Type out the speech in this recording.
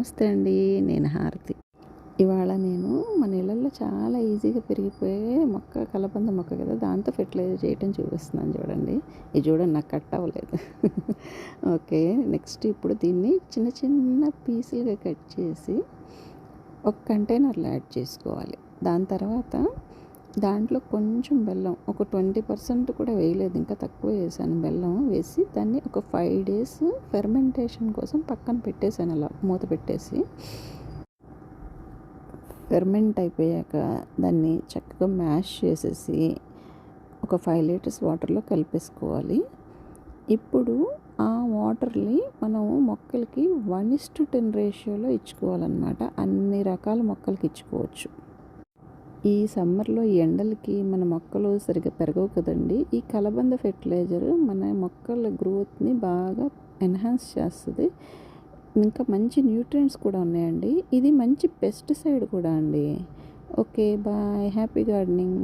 నమస్తే అండి. నేను హారతి. ఇవాళ నేను మన ఇళ్ళల్లో చాలా ఈజీగా పెరిగిపోయే మొక్క కలబంద మొక్క కదా! దాంతో ఫెర్టిలైజర్ చేయటం చూపిస్తున్నాను చూడండి. ఇది చూడండి నాకు కట్ అవ్వలేదు. ఓకే. నెక్స్ట్ ఇప్పుడు దీన్ని చిన్న చిన్న పీసులుగా కట్ చేసి ఒక కంటైనర్లో యాడ్ చేసుకోవాలి. దాని తర్వాత దాంట్లో కొంచెం బెల్లం ఒక 20% కూడా వేయలేదు, ఇంకా తక్కువ వేసాను. బెల్లం వేసి దాన్ని ఒక 5 days ఫెర్మెంటేషన్ కోసం పక్కన పెట్టేశాను. అలా మూత పెట్టేసి ఫెర్మెంట్ అయిపోయాక దాన్ని చక్కగా మ్యాష్ చేసేసి ఒక 5 liters వాటర్లో కలిపేసుకోవాలి. ఇప్పుడు ఆ వాటర్ని మనం మొక్కలకి 1:10 రేషియోలో ఇచ్చుకోవాలన్నమాట. అన్ని రకాల మొక్కలకి ఇచ్చుకోవచ్చు. ఈ సమ్మర్లో ఈ ఎండలకి మన మొక్కలు సరిగ్గా పెరగవు కదండి. ఈ కలబంద ఫెర్టిలైజర్ మన మొక్కల గ్రోత్ని బాగా ఎన్హాన్స్ చేస్తుంది. ఇంకా మంచి న్యూట్రియంట్స్ కూడా ఉన్నాయండి. ఇది మంచి పెస్టిసైడ్ కూడా అండి. Okay, bye. Happy gardening.